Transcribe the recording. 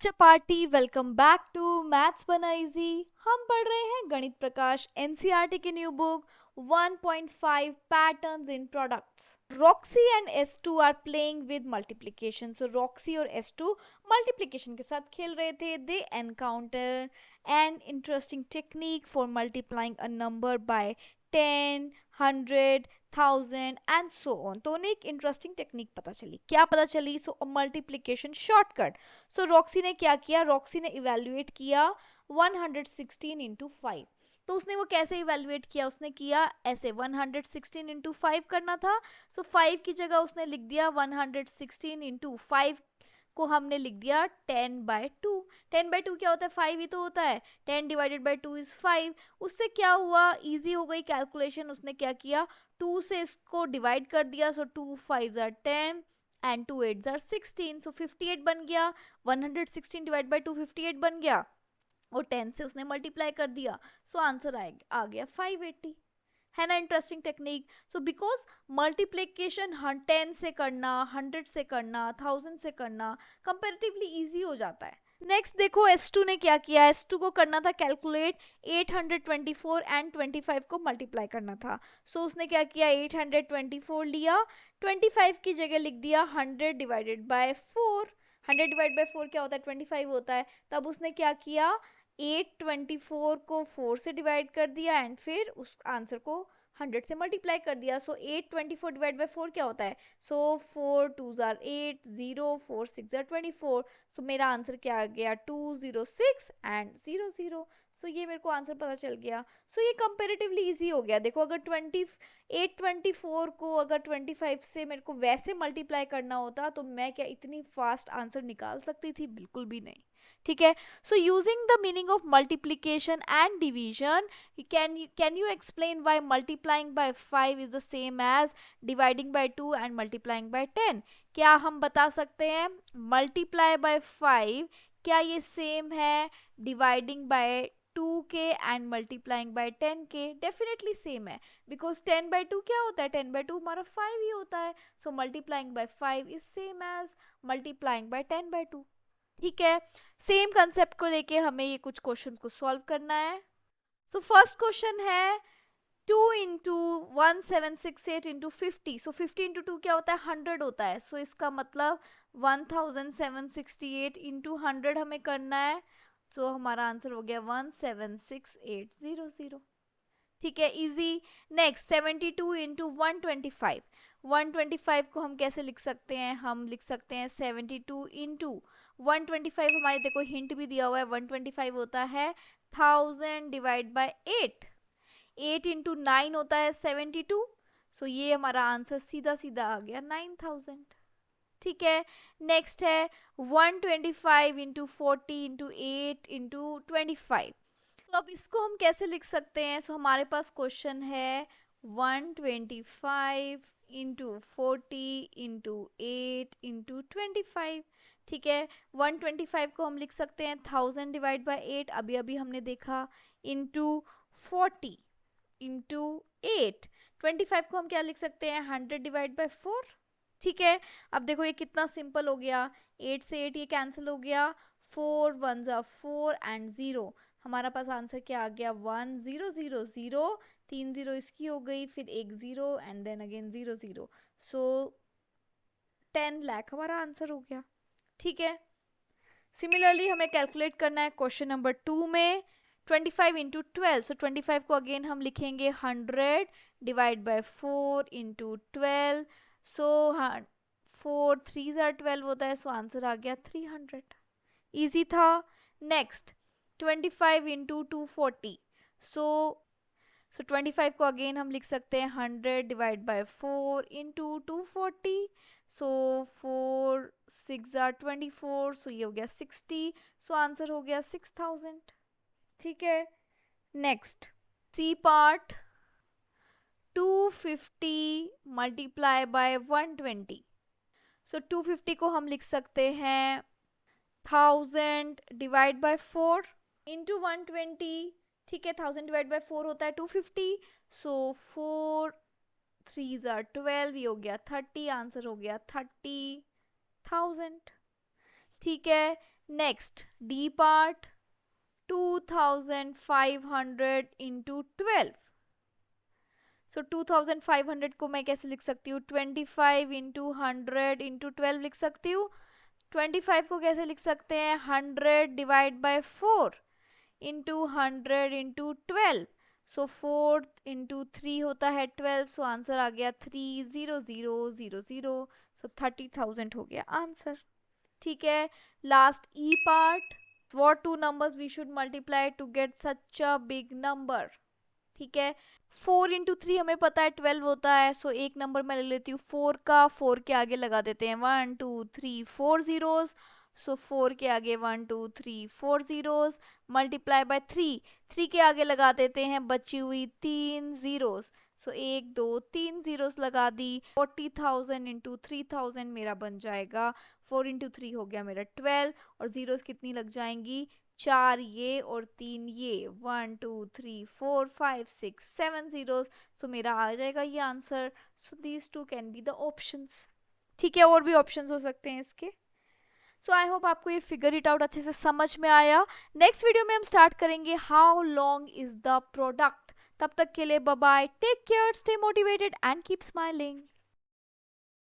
Chapati. Welcome back to maths Bana easy. हम पढ़ रहे हैं गणित प्रकाश एनसीईआरटी की new book 1.5 patterns in products. Roxie and S2 are playing with multiplication. So Roxie और S2 multiplication के साथ खेल रहे थे। They encounter an interesting technique for multiplying a number by 10, 100, 1000 and so on. तो उन्हें एक इंटरेस्टिंग टेक्निक पता चली। क्या पता चली? सो मल्टीप्लिकेशन शॉर्टकट। सो रॉक्सी ने क्या किया? रॉक्सी ने इवेल्युएट किया 116 इंटू 5। तो उसने वो कैसे इवेल्युएट किया? उसने किया ऐसे 116 इंटू 5 करना था। सो 5 की जगह उसने लिख दिया 116 इंटू 5 को हमने लिख दिया 10/2। 10/2 क्या होता है? 5 ही तो होता है। 10 डिवाइडेड बाई 2 इज 5। उससे क्या हुआ? इजी हो गई कैलकुलेशन। उसने क्या किया? 2 से इसको डिवाइड कर दिया। सो 2 5 आर 10 एंड 2 8 आर 16। सो 58 बन गया। 116 डिवाइड बाई 2 58 बन गया और 10 से उसने मल्टीप्लाई कर दिया। सो आंसर आ गया 580। है ना interesting technique? So because multiplication 10 से करना, 100 से करना, 1000 से करना कंपेरेटिवली इजी हो जाता है। नेक्स्ट देखो S2 ने क्या किया। S2 को करना था कैलकुलेट 824 एंड 25 को मल्टीप्लाई करना था। सो उसने क्या किया? 824 लिया, 25 की जगह लिख दिया 100 डिवाइडेड बाय 4। 100 डिवाइड बाय 4 क्या होता है? 25 होता है। तब उसने क्या किया? 824 को 4 से डिवाइड कर दिया एंड फिर उस आंसर को 100 से मल्टीप्लाई कर दिया। सो 824 डिवाइड बाय 4 क्या होता है? सो 4 2 आर 8, 0 4 6 आर 24। सो मेरा आंसर क्या आ गया? 206 एंड 00। सो ये मेरे को आंसर पता चल गया। सो ये कंपेरेटिवली इजी हो गया। देखो अगर 824 को अगर 25 से मेरे को वैसे मल्टीप्लाई करना होता तो मैं क्या इतनी फास्ट आंसर निकाल सकती थी? बिल्कुल भी नहीं। ठीक है। So using the meaning of multiplication and division, can you explain why multiplying by 5 is the same as dividing by 2 and multiplying by 10? क्या हम बता सकते हैं multiply by 5 क्या ये सेम है डिवाइडिंग बाय 2 के एंड मल्टीप्लाइंग बाय 10 के? डेफिनेटली सेम है बिकॉज 10/2 क्या होता है? 10/2 हमारा 5 ही होता है। So multiplying by 5 is same as multiplying by 10/2। ठीक है। सेम कंसेप्ट को लेके हमें ये कुछ क्वेश्चन को सॉल्व करना है। सो फर्स्ट क्वेश्चन है 2 इंटू 1768 इंटू 50। सो 50 इंटू 2 क्या होता है? 100 होता है। सो इसका मतलब 1768 इंटू 100 हमें करना है। सो हमारा आंसर हो गया 176800। ठीक है, इजी। Next 72 into 125। 125 को हम कैसे लिख सकते हैं? हम लिख सकते हैं 72 इंटू 125। हमारे देखो हिंट भी दिया हुआ है। 125 होता है 1000 डिवाइड बाय 8। 8 इंटू 9 होता है 72। सो ये हमारा आंसर सीधा सीधा आ गया 9000। ठीक है। नेक्स्ट है 125 इंटू 40 इंटू 8 इंटू 25। तो अब इसको हम कैसे लिख सकते हैं? सो हमारे पास क्वेश्चन है 125 इंटू 40 इंटू 8 इंटू 25। ठीक है। 125 को हम लिख सकते हैं 1000 डिवाइड बाय 8, अभी अभी हमने देखा, इंटू 40 इंटू 8। 25 को हम क्या लिख सकते हैं? 100 डिवाइड बाय 4। ठीक है। अब देखो ये कितना सिंपल हो गया। 8 से 8 ये कैंसिल हो गया। 4 1 जा 4 एंड 0। हमारा पास आंसर क्या आ गया? 1000। 3 0 इसकी हो गई, फिर एक 0 एंड देन अगेन 00। सो 10 लाख हमारा आंसर हो गया। ठीक है। सिमिलरली हमें कैलकुलेट करना है क्वेश्चन नंबर 2 में 25 इंटू 12। सो 25 को अगेन हम लिखेंगे 100 डिवाइड बाय 4 इंटू 12। सो 4 3 12 होता है। सो आंसर आ गया 300। इजी था। Next 25 into 240। सो 25 को अगेन हम लिख सकते हैं 100 divide by 4 into 240। So 4 6 are 24। So ये हो गया 60। सो आंसर हो गया 6000। ठीक है। Next C part 250 multiply by 120। So 250 को हम लिख सकते हैं 1000 डिवाइड बाय 4 इंटू 120। ठीक है। 1000 डिवाइड बाय 4 होता है 250। सो 4 3 आर 12, ये हो गया 30। आंसर हो गया 30,000। ठीक है। Next D part 2500 into 12. सो 2500 को मैं कैसे लिख सकती हूँ? 25 इंटू 100 इंटू 12 लिख सकती हूँ. 25 को कैसे लिख सकते हैं? 100 divide by 4 into 100 into 12. So 4 into 3 होता है 12. सो आंसर आ गया 30000. सो 30,000 हो गया आंसर. ठीक है. Last E part. What two numbers we should multiply to get such a big number? ठीक है. 4 इंटू 3 हमें पता है 12 होता है. सो एक नंबर मैं ले लेती हूँ 4 का. 4 के आगे लगा देते हैं 1 2 3 4 zeros. सो 4 के आगे 1 2 3 4 zeros. Multiply by 3. 3 के आगे लगा देते हैं बची हुई 3 zeros. सो 1 2 3 zeros लगा दी. 40,000 इंटू 3,000 मेरा बन जाएगा. 4 इंटू 3 हो गया मेरा 12. और zeros कितनी लग जाएंगी? 4 ये और 3 ये. 1 2 3 4 5 6 7 zeros. सो मेरा आ जाएगा ये answer. So these two can be the options. ठीक है. और भी ऑप्शंस हो सकते हैं इसके. सो आई होप आपको ये फिगर इट आउट अच्छे से समझ में आया. नेक्स्ट वीडियो में हम स्टार्ट करेंगे how long is the product. तब तक के लिए bye bye. Take care, stay motivated and keep smiling.